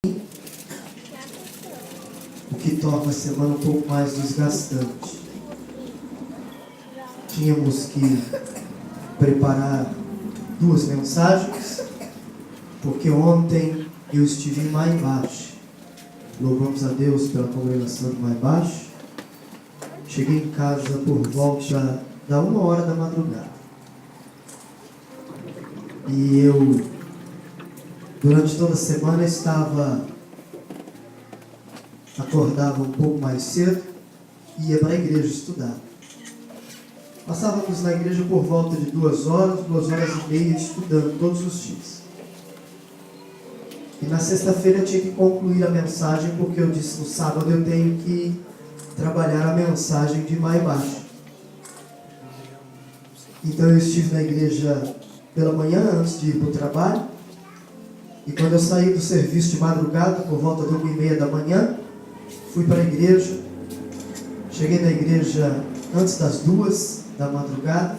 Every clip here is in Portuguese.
o que torna a semana um pouco mais desgastante. Tínhamos que preparar 2 mensagens, porque ontem eu estive em Maibashi. Louvamos a Deus pela congregação de Maibashi. Cheguei em casa por volta da 1h da madrugada. E eu, durante toda a semana, acordava um pouco mais cedo e ia para a igreja estudar. Passávamos na igreja por volta de 2 horas, 2h30 estudando todos os dias. E na sexta-feira eu tinha que concluir a mensagem, porque eu disse no sábado eu tenho que trabalhar a mensagem de Maibashi. Então eu estive na igreja pela manhã antes de ir para o trabalho. E quando eu saí do serviço de madrugada, por volta de 1h30 da manhã, fui para a igreja. Cheguei na igreja antes das 2 da madrugada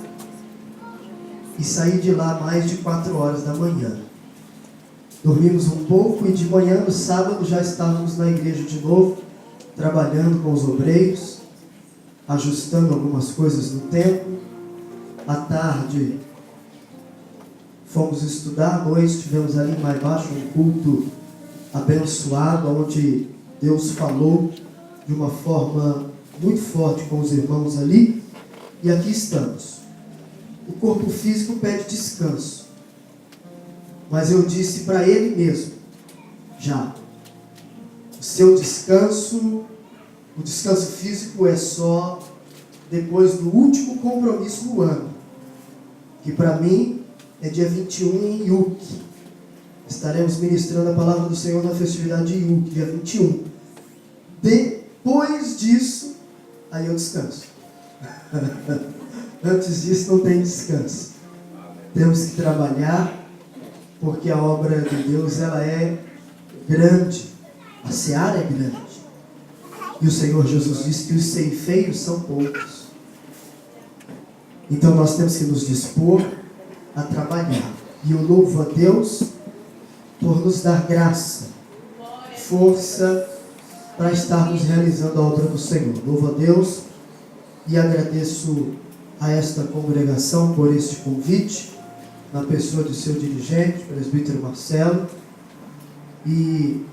e saí de lá mais de 4 horas da manhã. Dormimos um pouco e de manhã, no sábado, já estávamos na igreja de novo, trabalhando com os obreiros, ajustando algumas coisas no templo. À tarde, fomos estudar. À noite, tivemos ali mais baixo um culto abençoado, onde Deus falou de uma forma muito forte com os irmãos ali. E aqui estamos. O corpo físico pede descanso. Mas eu disse para ele mesmo, já, o seu descanso, o descanso físico é só depois do último compromisso do ano, que para mim é dia 21 em Yuki. Estaremos ministrando a palavra do Senhor na festividade de Yuki, dia 21. Depois disso, aí eu descanso. Antes disso não tem descanso. Temos que trabalhar, porque a obra de Deus ela é grande. A seara é grande. E o Senhor Jesus disse que os ceifeiros são poucos. Então nós temos que nos dispor a trabalhar. E eu louvo a Deus por nos dar graça, força para estarmos realizando a obra do Senhor. Louvo a Deus e agradeço a esta congregação por este convite, na pessoa de seu dirigente, presbítero Marcelo. E,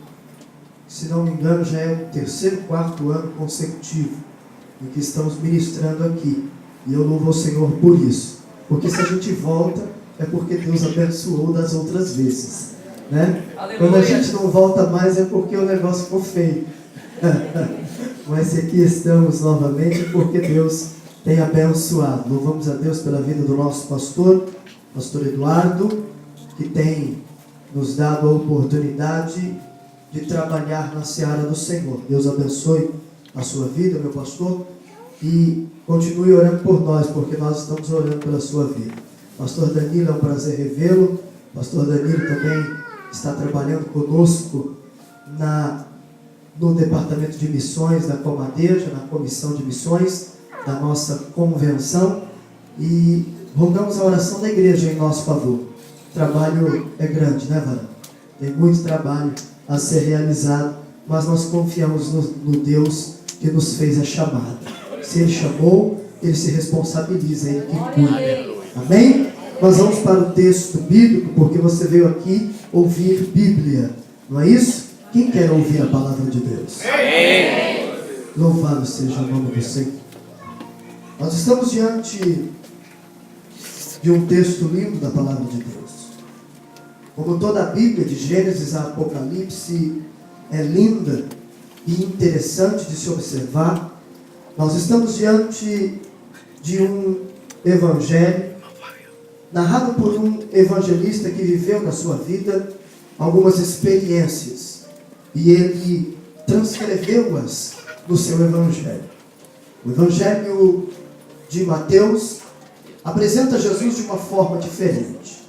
se não me engano, já é o 3º, 4º ano consecutivo em que estamos ministrando aqui. E eu louvo ao Senhor por isso. Porque se a gente volta, é porque Deus abençoou das outras vezes, né? Quando a gente não volta mais, é porque o negócio ficou feio. Mas se aqui estamos novamente, é porque Deus tem abençoado. Louvamos a Deus pela vida do nosso pastor Eduardo, que tem nos dado a oportunidade de trabalhar na seara do Senhor. Deus abençoe a sua vida, meu pastor, e continue orando por nós, porque nós estamos orando pela sua vida. Pastor Danilo, é um prazer revê-lo. Pastor Danilo também está trabalhando conosco no departamento de missões da Comadeja, na comissão de missões da nossa convenção, e rogamos a oração da igreja em nosso favor. O trabalho é grande, né, Varão? Tem muito trabalho a ser realizado, mas nós confiamos no Deus que nos fez a chamada. Se Ele chamou, Ele se responsabiliza, Ele que cuida. Amém? Nós vamos para o texto bíblico, porque você veio aqui ouvir Bíblia, não é isso? Quem quer ouvir a palavra de Deus? Amém. Louvado seja o nome do Senhor. Nós estamos diante de um texto lindo da palavra de Deus. Como toda a Bíblia, de Gênesis a Apocalipse, é linda e interessante de se observar. Nós estamos diante de um evangelho narrado por um evangelista que viveu na sua vida algumas experiências e ele transcreveu-as no seu evangelho. O evangelho de Mateus apresenta Jesus de uma forma diferente.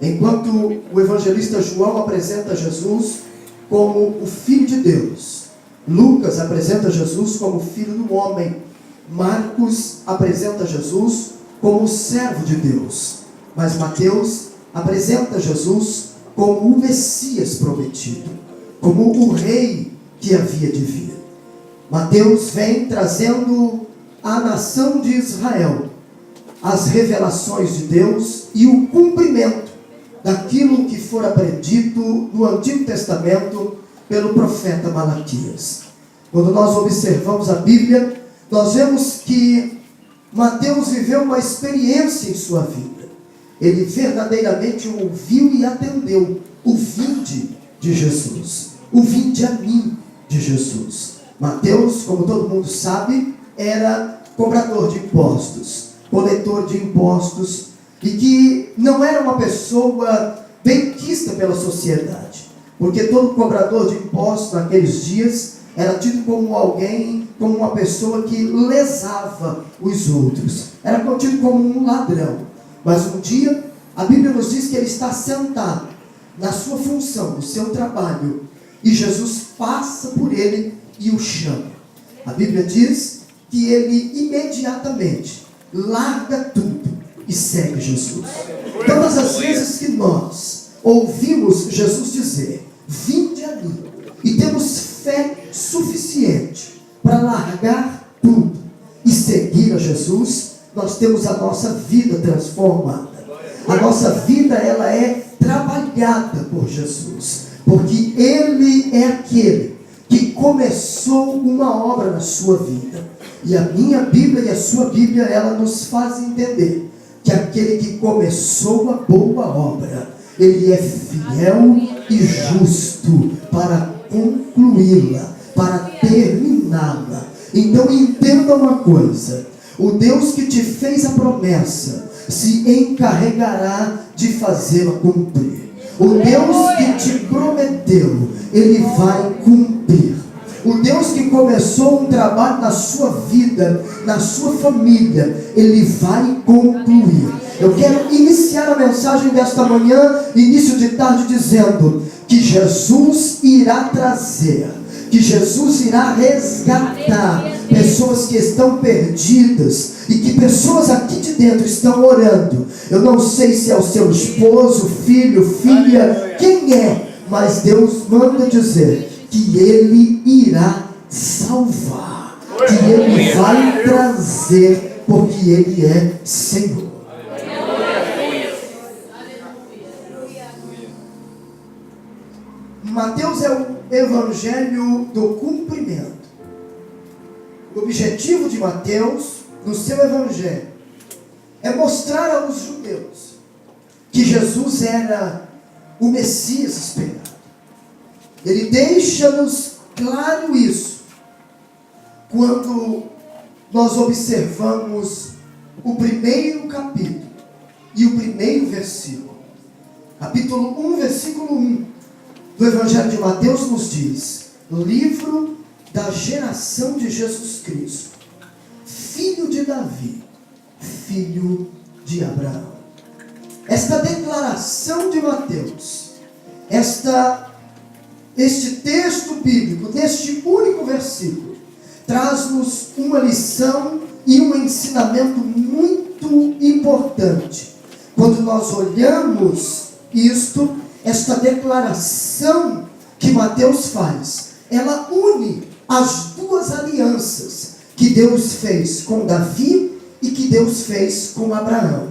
Enquanto o evangelista João apresenta Jesus como o Filho de Deus, Lucas apresenta Jesus como Filho do homem, Marcos apresenta Jesus como o servo de Deus, mas Mateus apresenta Jesus como o Messias prometido. como o rei que havia de vir. Mateus vem trazendo à nação de Israel as revelações de Deus e o cumprimento daquilo que fora predito no Antigo Testamento pelo profeta Malaquias. Quando nós observamos a Bíblia, nós vemos que Mateus viveu uma experiência em sua vida. Ele verdadeiramente ouviu e atendeu o vinde de Jesus, o vinde a mim de Jesus. Mateus, como todo mundo sabe, era cobrador de impostos, coletor de impostos, e que não era uma pessoa benquista pela sociedade, porque todo cobrador de impostos naqueles dias era tido como alguém, como uma pessoa que lesava os outros, era tido como um ladrão. Mas um dia, a Bíblia nos diz que ele está sentado na sua função, no seu trabalho, e Jesus passa por ele e o chama. A Bíblia diz que ele imediatamente larga tudo e segue Jesus. Todas as vezes que nós ouvimos Jesus dizer, vinde a mim, e temos fé suficiente para largar tudo e seguir a Jesus, nós temos a nossa vida transformada. A nossa vida, ela é trabalhada por Jesus, porque Ele é aquele que começou uma obra na sua vida. E a minha Bíblia e a sua Bíblia, ela nos faz entender que aquele que começou a boa obra, Ele é fiel e justo para concluí-la, para terminá-la. Então entenda uma coisa: o Deus que te fez a promessa se encarregará de fazê-la cumprir. O Deus que te prometeu, Ele vai cumprir. O Deus que começou um trabalho na sua vida, na sua família, Ele vai concluir. Eu quero iniciar a mensagem desta manhã, início de tarde, dizendo que Jesus irá trazer, que Jesus irá resgatar pessoas que estão perdidas, e que pessoas aqui de dentro estão orando. Eu não sei se é o seu esposo, filho, filha, quem é, mas Deus manda dizer que Ele irá salvar, que Ele vai trazer, porque Ele é Senhor. Mateus é o evangelho do cumprimento. O objetivo de Mateus, no seu evangelho, é mostrar aos judeus que Jesus era o Messias esperado. Ele deixa-nos claro isso quando nós observamos o primeiro capítulo e o primeiro versículo. Capítulo 1, versículo 1 do Evangelho de Mateus nos diz: livro da geração de Jesus Cristo, filho de Davi, filho de Abraão. Esta declaração de Mateus, este texto bíblico, neste único versículo, traz-nos uma lição e um ensinamento muito importante. Quando nós olhamos isto, esta declaração que Mateus faz, ela une as duas alianças que Deus fez com Davi e que Deus fez com Abraão.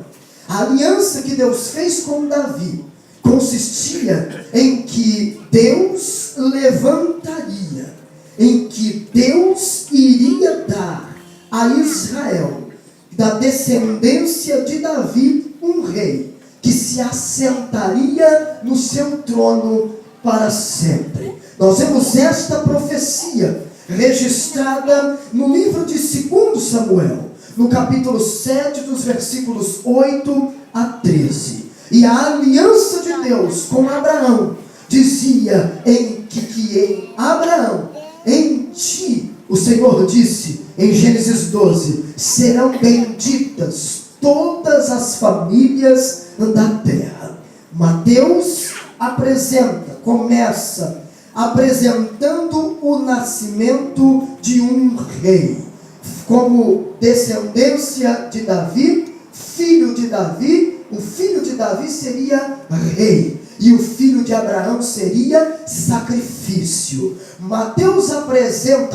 A aliança que Deus fez com Davi consistia em que Deus levantaria, em que Deus iria dar a Israel, da descendência de Davi, um rei que se assentaria no seu trono para sempre. Nós vemos esta profecia registrada no livro de 2 Samuel, no capítulo 7, dos versículos 8 a 13. E a aliança de Deus com Abraão dizia que em Abraão, em ti, o Senhor disse em Gênesis 12, serão benditas todas as famílias da terra. Mateus começa apresentando o nascimento de um rei, como descendência de Davi, filho de Davi. O filho de Davi seria rei. e o filho de Abraão seria sacrifício. Mateus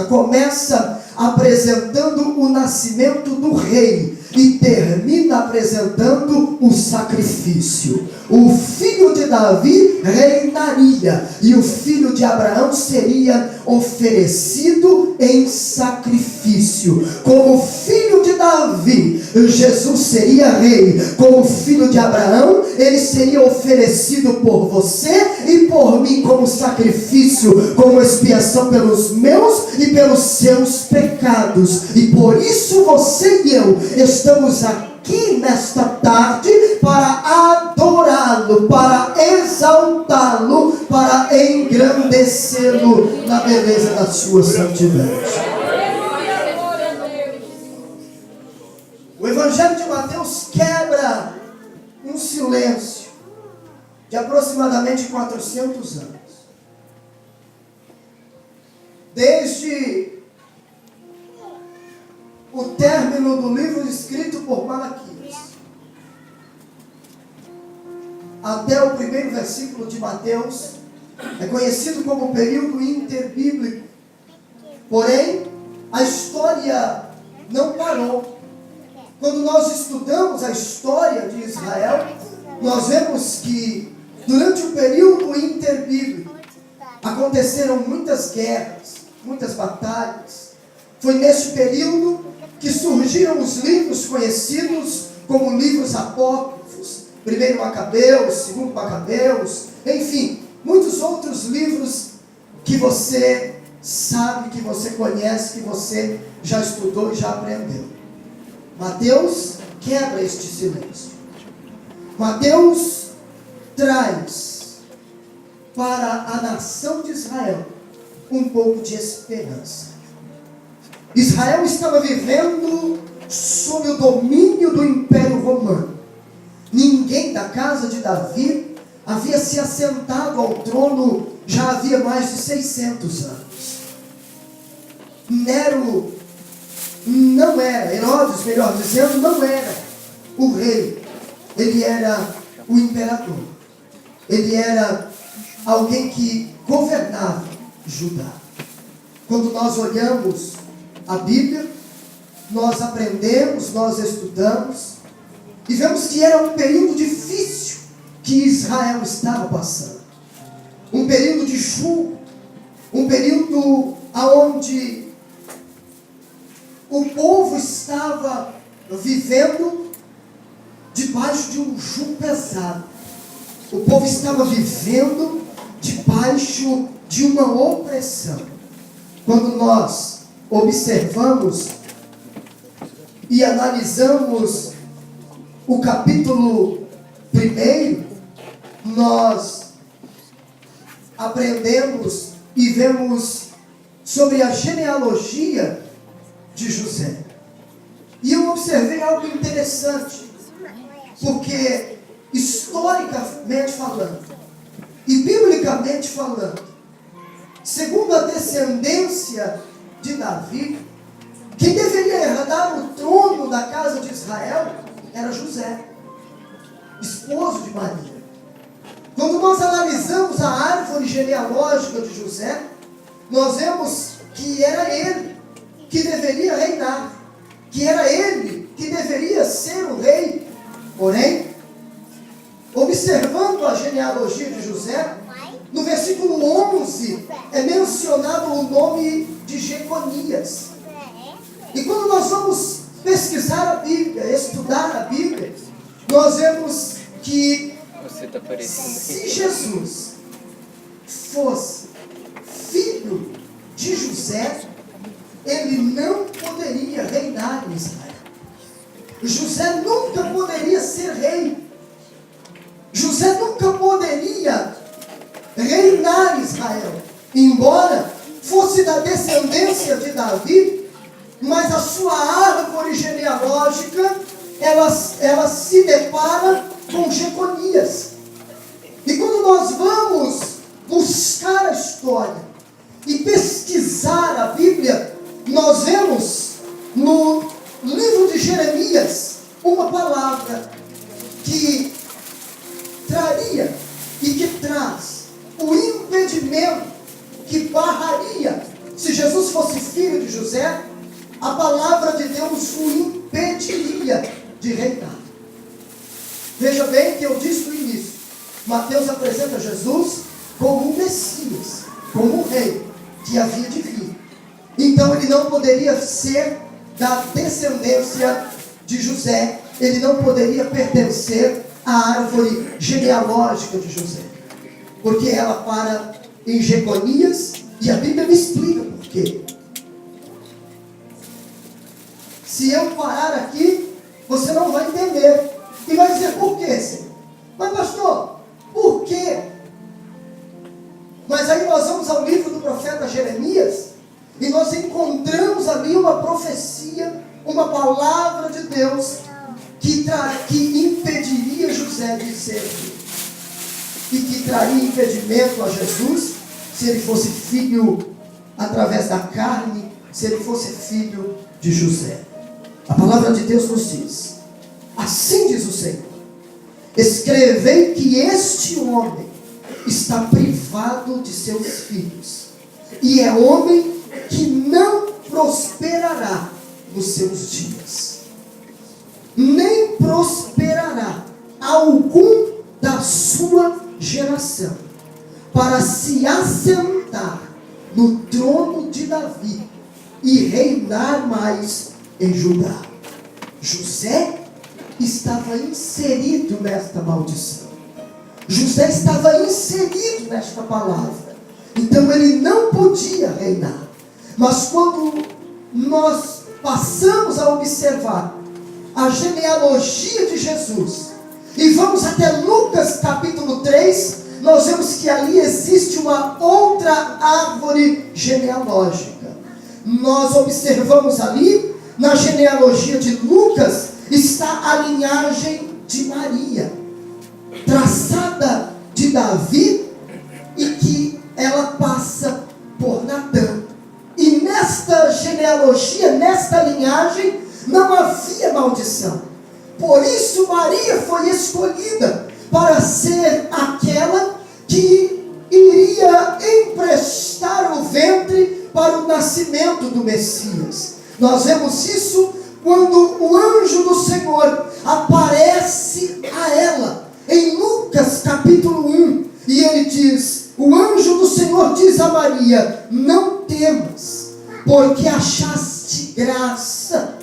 começa apresentando o nascimento do rei e termina apresentando o sacrifício. O filho de Davi reinaria e o filho de Abraão seria oferecido em sacrifício. Como filho de Davi, Jesus seria rei. Como filho de Abraão, ele seria oferecido por você e por mim como sacrifício, como expiação pelos meus e pelos seus pecados. E por isso você e eu estamos aqui nesta tarde para adorá-lo, para exaltá-lo, para engrandecê-lo na beleza da sua santidade. O Evangelho de Mateus quebra um silêncio de aproximadamente 400 anos. Desde o término do livro escrito por Malaquias até o primeiro versículo de Mateus é conhecido como o período interbíblico. Porém, a história não parou. Quando nós estudamos a história de Israel, nós vemos que durante o período interbíblico aconteceram muitas guerras, muitas batalhas. Foi neste período que surgiram os livros conhecidos como livros apócrifos, 1 Macabeus, 2 Macabeus, enfim, muitos outros livros que você sabe, que você conhece, que você já estudou e já aprendeu. Mateus quebra este silêncio. Mateus traz para a nação de Israel um pouco de esperança. Israel estava vivendo sob o domínio do Império Romano. Ninguém da casa de Davi havia se assentado ao trono já havia mais de 600 anos. Nero não era, Herodes, melhor dizendo, não era o rei. Ele era o imperador. Ele era alguém que governava Judá. Quando nós olhamos a Bíblia, nós aprendemos, nós estudamos e vemos que era um período difícil que Israel estava passando. Um período de julgo, um período onde o povo estava vivendo debaixo de um jugo pesado. O povo estava vivendo debaixo de uma opressão. Quando nós observamos e analisamos o capítulo 1, nós aprendemos e vemos sobre a genealogia de José. E eu observei algo interessante, porque historicamente falando e biblicamente falando, segundo a descendência de Davi, quem deveria herdar o trono da casa de Israel era José, esposo de Maria. Quando nós analisamos a árvore genealógica de José, nós vemos que era ele que deveria reinar, que era ele que deveria ser o rei. Porém, observando a genealogia de José, no versículo 11 é mencionado o nome de Jeconias. E quando nós vamos pesquisar a Bíblia, estudar a Bíblia, nós vemos que se Jesus fosse filho de José, ele não poderia reinar em Israel. José nunca poderia ser rei. José nunca poderia reinar em Israel. Embora fosse da descendência de Davi, mas a sua árvore genealógica, ela se depara com Jeconias. E quando nós vamos buscar a história e pesquisar a Bíblia, nós vemos no livro de Jeremias uma palavra que traria e que traz o impedimento que barraria. Se Jesus fosse filho de José, a palavra de Deus o impediria de reinar. Veja bem que eu disse no início, Mateus apresenta Jesus como um Messias, como um rei que havia de vir. Então ele não poderia ser da descendência de José, ele não poderia pertencer à árvore genealógica de José, porque ela para em Jeconias, e a Bíblia me explica por quê. Se eu parar aqui, você não vai entender, e vai dizer, por quê, Senhor? Mas pastor, por quê? Mas aí nós vamos ao livro do profeta Jeremias, e nós encontramos ali uma profecia, uma palavra de Deus, que impediria José de ser filho, e que traria impedimento a Jesus, se ele fosse filho através da carne, se ele fosse filho de José. A palavra de Deus nos diz, assim diz o Senhor, escrevei que este homem está privado de seus filhos, e é homem que não prosperará nos seus dias, nem prosperará algum da sua geração, para se assentar no trono de Davi e reinar mais em Judá. José estava inserido nesta maldição. José estava inserido nesta palavra. Então ele não podia reinar. Mas quando nós passamos a observar a genealogia de Jesus e vamos até Lucas capítulo 3, nós vemos que ali existe uma outra árvore genealógica. Nós observamos ali, na genealogia de Lucas, está a linhagem de Maria, traçada de Davi, e que ela passa por Natã. E nesta genealogia, nesta linhagem, não havia maldição. Por isso Maria foi escolhida para ser aquela que iria emprestar o ventre para o nascimento do Messias. Nós vemos isso quando o anjo do Senhor aparece a ela, em Lucas capítulo 1, e ele diz, o anjo do Senhor diz a Maria, não temas, porque achaste graça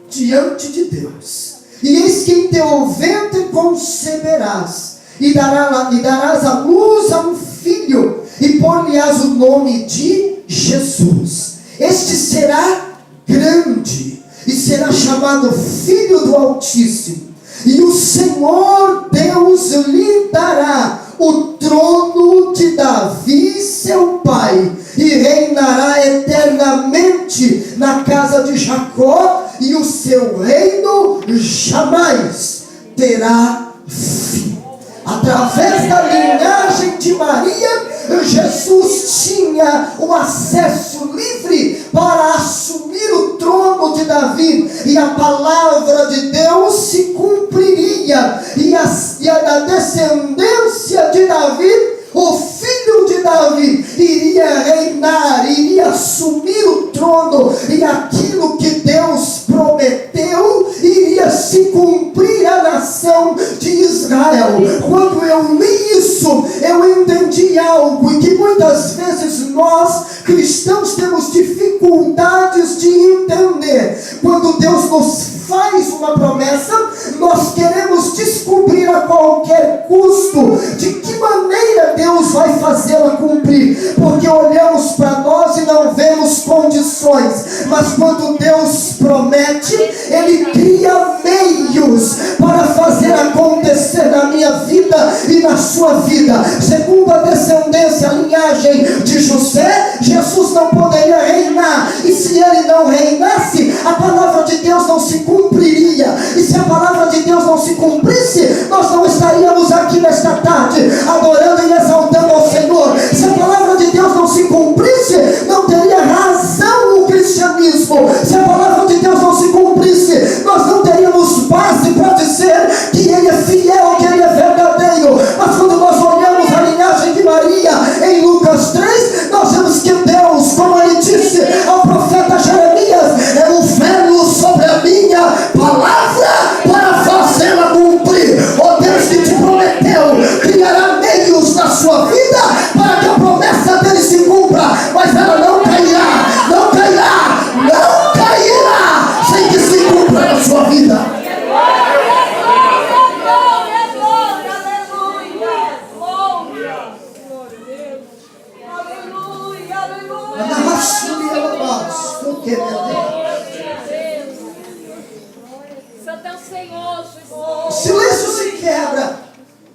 diante de Deus, e eis que em teu ventre conceberás, e darás à luz a um filho, e por-lhe-ás o nome de Jesus. Este será grande, e será chamado Filho do Altíssimo, e o Senhor Deus lhe dará o trono de Davi seu pai, e reinará eternamente na casa de Jacó, e o seu reino jamais terá fim. Através da linhagem de Maria, Jesus tinha o acesso livre para assumir o trono de Davi, e a palavra de Deus se cumpriria, e a descendência de Davi, o filho de Davi, iria reinar, iria assumir o trono, e aquilo que Deus prometeu iria se cumprir à nação de Israel. Quando eu li isso, eu entendi algo, e que muitas vezes nós, cristãos, temos dificuldades de entender. Quando Deus nos faz uma promessa, nós queremos descobrir a qualquer custo de que maneira Deus vai fazê-la cumprir, porque olhamos para nós e não vemos condições. Mas quando Deus promete, Ele cria meios para fazer acontecer na minha vida e na sua vida. Segundo a descendência, a linhagem de José, Jesus não poderia reinar, e se ele não reinasse, a palavra de Deus não se cumpriria, e se a palavra de Deus não se cumprisse, nós não estaríamos aqui nesta tarde adorando e exaltando ao Senhor. Se a palavra de Deus não se cumprisse, não teria razão o cristianismo. Se a palavra de Deus não se cumprisse, nós não teríamos base para dizer que Ele é fiel, que Ele é verdadeiro. Mas quando nós olhamos Santo é o Senhor, Jesus. O silêncio se quebra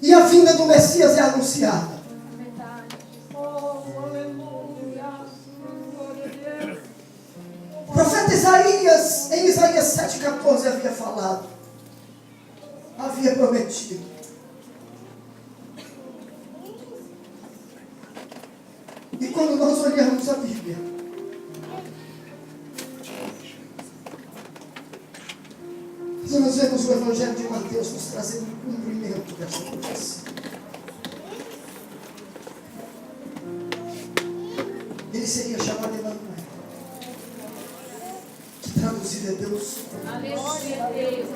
e a vinda do Messias é anunciada. O profeta Isaías, em Isaías 7,14, havia falado, havia prometido. E quando nós olhamos a Bíblia, nós vemos o Evangelho de Mateus nos trazendo o cumprimento dessa profecia. Ele seria chamado Emanuel, que traduzido é Deus. Aleluia, Deus.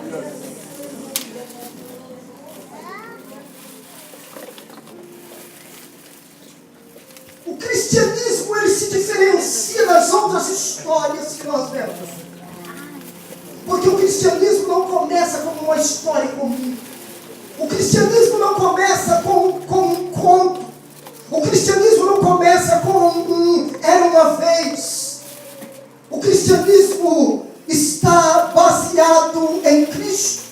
O cristianismo, ele se diferencia das outras histórias que nós vemos. Porque o cristianismo não começa como uma história comum. O cristianismo não começa com um conto. O cristianismo não começa com era uma vez. O cristianismo está baseado em Cristo.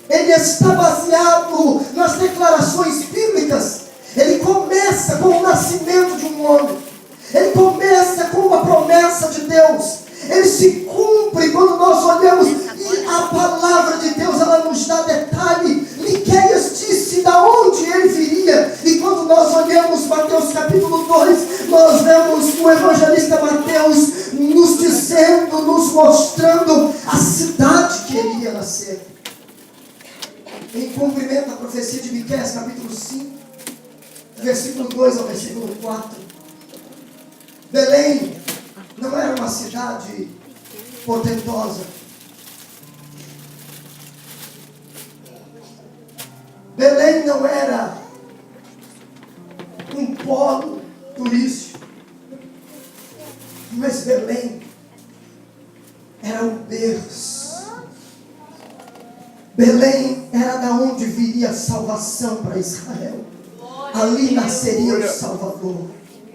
Ele está baseado nas declarações bíblicas. Ele começa com o nascimento de um homem. Ele começa com uma promessa de Deus. Ele se cumpre quando nós olhamos. E a palavra de Deus, ela nos dá detalhe. Miqueias disse de onde ele viria. E quando nós olhamos Mateus capítulo 2, nós vemos o evangelista Mateus nos dizendo, nos mostrando a cidade que ele ia nascer. Em cumprimento à profecia de Miqueias capítulo 5, versículo 2 ao versículo 4. Belém não era uma cidade portentosa. Belém não era um polo turístico. Mas Belém era o berço. Belém era da onde viria a salvação para Israel. Ali nasceria o Salvador.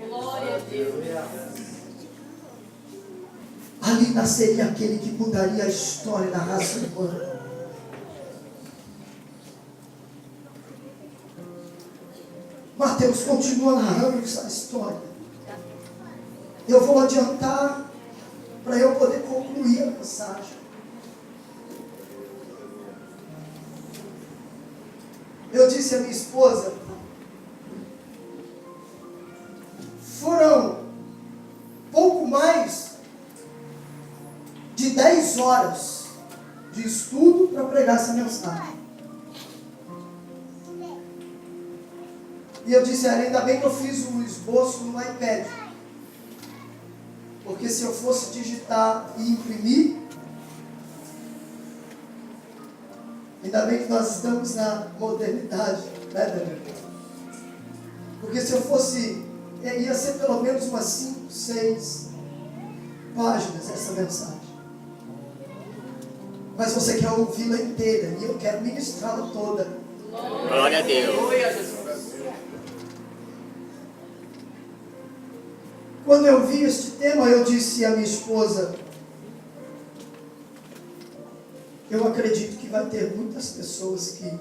Glória a Deus. Ali nasceria aquele que mudaria a história da raça humana. Mateus continua narrando essa história. Eu vou adiantar para eu poder concluir a mensagem. Eu disse à minha esposa, foram pouco mais de 10 horas de estudo para pregar essa mensagem. E eu disse a ela, ainda bem que eu fiz o esboço no iPad. Porque se eu fosse digitar e imprimir, ainda bem que nós estamos na modernidade, né, Daniel? Porque se eu fosse, ia ser pelo menos umas 5, 6 páginas essa mensagem. Mas você quer ouvi-la inteira e eu quero ministrá-la toda. Glória a Deus. Quando eu vi este tema, eu disse à minha esposa, eu acredito que vai ter muitas pessoas que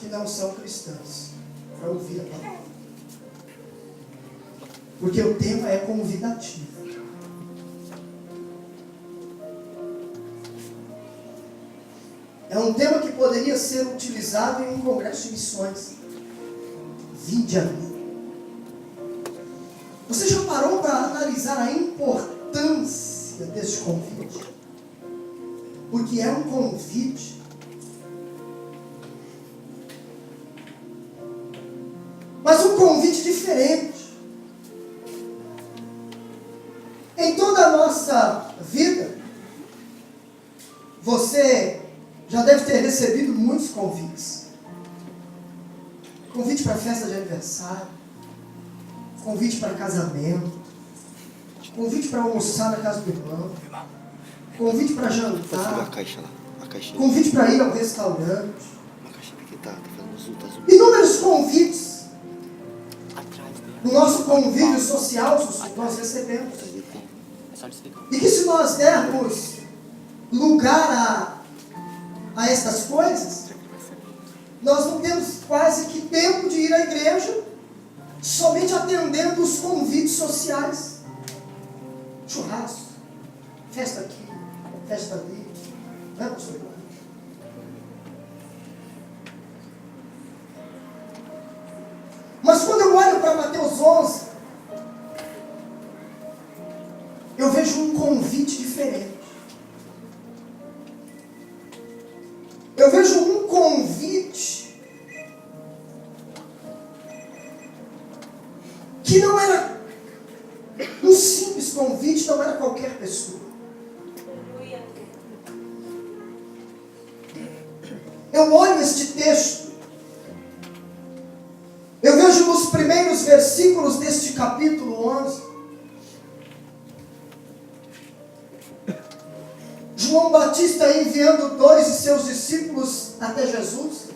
não são cristãs para ouvir a palavra. Porque o tema é convidativo. É um tema que poderia ser utilizado em um congresso de missões. Vinde a mim. Você já parou para analisar a importância desse convite? Porque é um convite. Mas um convite diferente. Em toda a nossa vida, você já deve ter recebido muitos convites. Convite para festa de aniversário. Convite para casamento. Convite para almoçar na casa do irmão. Convite para jantar. A caixa lá. A caixinha. Convite para ir ao restaurante. Uma caixinha que tá fazendo zoom, tá zoom. Inúmeros convites. Atrás dela. no nosso convívio social, nós recebemos. E que se nós dermos lugar a estas coisas, nós não temos quase que tempo de ir à igreja, somente atendendo os convites sociais. Churrasco, festa aqui, festa ali. Não é, pastor? Mas quando eu olho para Mateus 11, eu vejo um convite diferente. Eu vejo um convite que não era um simples convite, não era qualquer pessoa. Eu olho este texto, eu vejo nos primeiros versículos deste capítulo 11, João Batista enviando 2 de seus discípulos até Jesus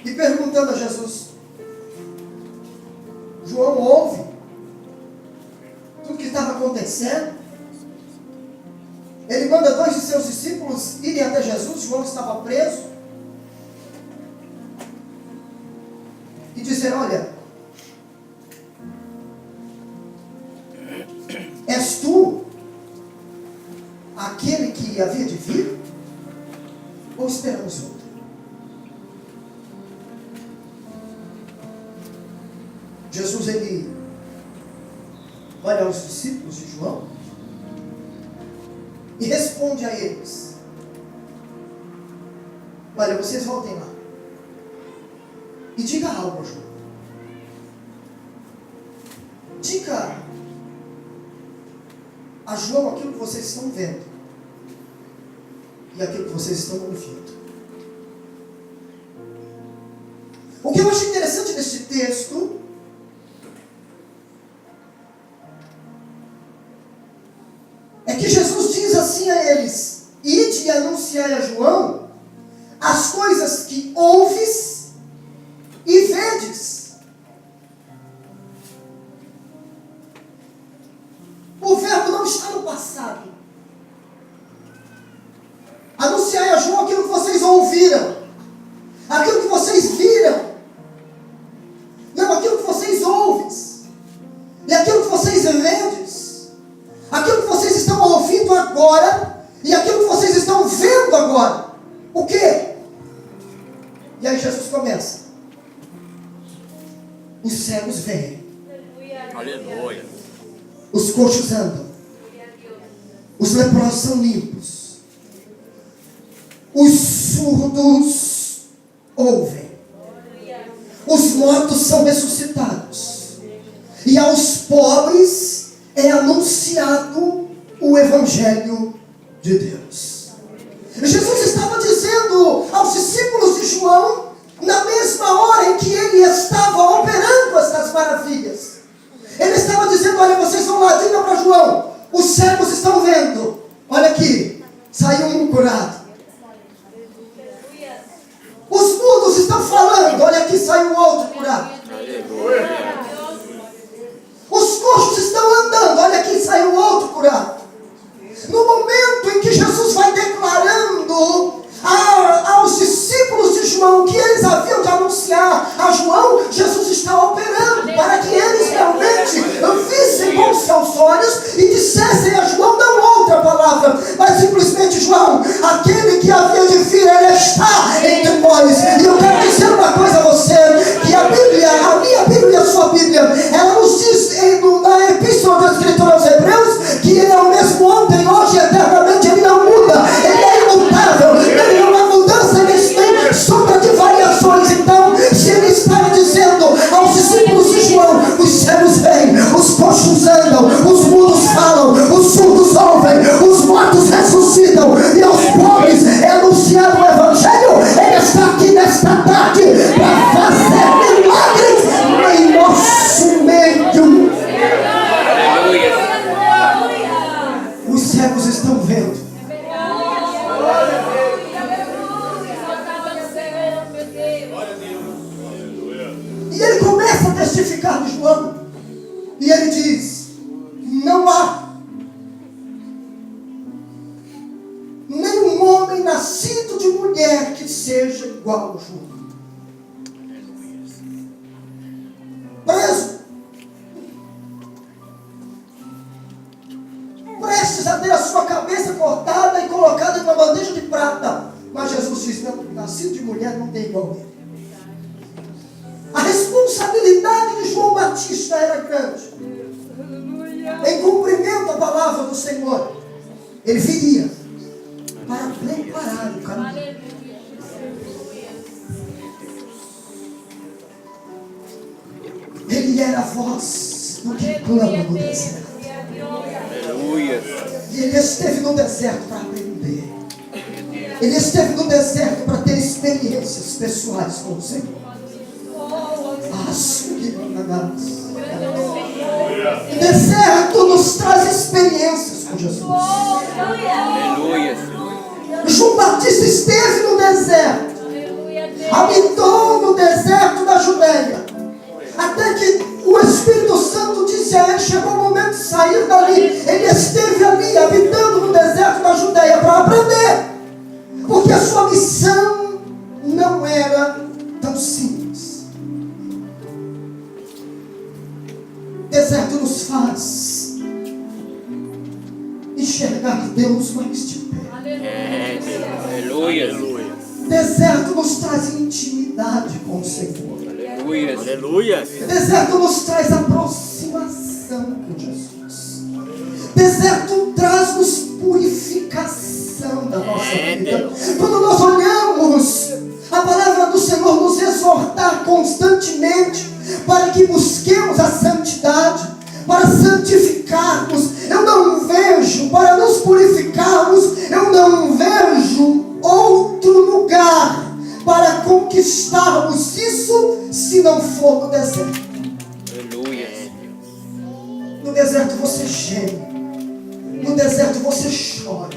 e perguntando a Jesus. João ouve tudo que estava acontecendo. Ele manda 2 de seus discípulos irem até Jesus. João estava preso e dizer: olha, és tu aquele que havia de vir? Ou esperamos outro? Jesus, ele olha aos discípulos de João e responde a eles: olha, vocês voltem lá e diga algo a João. Diga a João aquilo que vocês estão vendo e aquilo que vocês estão ouvindo. O que eu acho interessante neste texto é que Jesus diz assim a eles: ide e anunciai a João as coisas que ouves e vedes. O verbo não está no passado. Anunciai a João aquilo que vocês ouviram, aquilo que vocês viram, não aquilo que vocês ouvem, e aquilo que vocês vedes, aquilo que vocês estão ouvindo agora e aquilo que vocês estão vendo agora. O quê? E aí Jesus começa: os cegos veem, Aleluia. os coxos andam, os leprosos são limpos, os surdos ouvem, os mortos são ressuscitados, e aos pobres é anunciado o Evangelho de Deus. Jesus estava dizendo aos discípulos de João, na mesma hora em que ele estava operando estas maravilhas, ele estava dizendo: olha, vocês vão lá, diga para João, os cegos estão vendo, olha aqui, saiu um curado. Os mudos estão falando, olha aqui, saiu outro curado. Os coxos estão andando, olha aqui, saiu outro curado. No momento em que Jesus vai declarando aos discípulos de João que eles haviam de anunciar a João, Jesus está operando para que eles realmente vissem com seus olhos e dissessem a João não outra palavra, mas simplesmente: João, aquele que havia de vir, ele está entre nós. E eu quero dizer uma coisa a você, que a minha Bíblia e a sua Bíblia, ela nos diz na Epístola da Escritura aos Hebreus que ele é o mesmo ontem, hoje e eternamente. Ele não muda, ele é imutável, ele não há mudança, ele tem sombra de variações. Então, se ele estava dizendo testificar de João. E ele diz: não há nenhum homem nascido de mulher que seja igual a João. Preso, prestes a ter a sua cabeça cortada e colocada em uma bandeja de prata. Mas Jesus diz: não, nascido de mulher não tem igual a ele. A responsabilidade de João Batista era grande. Em cumprimento da palavra do Senhor, ele viria para preparar o caminho. Ele era a voz do que clama no deserto. Aleluia. E ele esteve no deserto para aprender. Ele esteve no deserto para ter experiências pessoais com o Senhor. O deserto nos traz experiências com Jesus. Aleluia. João Batista esteve no deserto, habitou no deserto da Judeia, até que o Espírito Santo disse a ele: chegou o momento de sair dali. Ele esteve ali, habitando no deserto da Judeia, para aprender, porque a sua missão não era tão simples. O deserto nos faz enxergar Deus mais de perto. Aleluia. Deserto nos traz intimidade com o Senhor. Aleluia. Aleluia. Deserto nos traz aproximação com Jesus. Deserto traz-nos purificação da nossa vida. Quando nós olhamos a palavra do Senhor nos exortar constantemente para que busquemos a santidade, para santificarmos, eu não vejo, para nos purificarmos, eu não vejo outro lugar para conquistarmos isso se não for no deserto. Aleluia. No deserto você geme, no deserto você chora,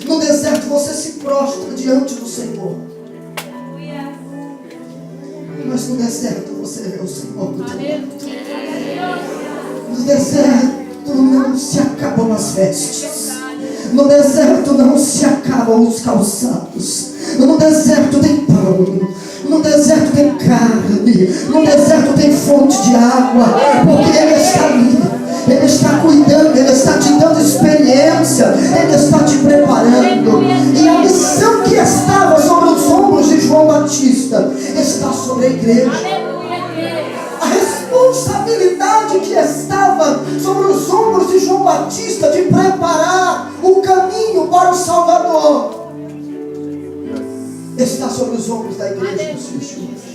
no deserto você se prostra diante do Senhor. Mas no deserto você vê o Senhor do teu lado. No deserto não se acabam as vestes. No deserto não se acabam os calçados. No deserto tem pão. No deserto tem carne. No deserto tem fonte de água. Porque Ele está ali. Ele está cuidando. Ele está te dando experiência. Ele está te preparando. E a missão que estava sobre os ombros de João Batista está sobre a igreja. A responsabilidade que estava sobre os ombros de João Batista de preparar o caminho para o Salvador está sobre os ombros da igreja dos dias de hoje.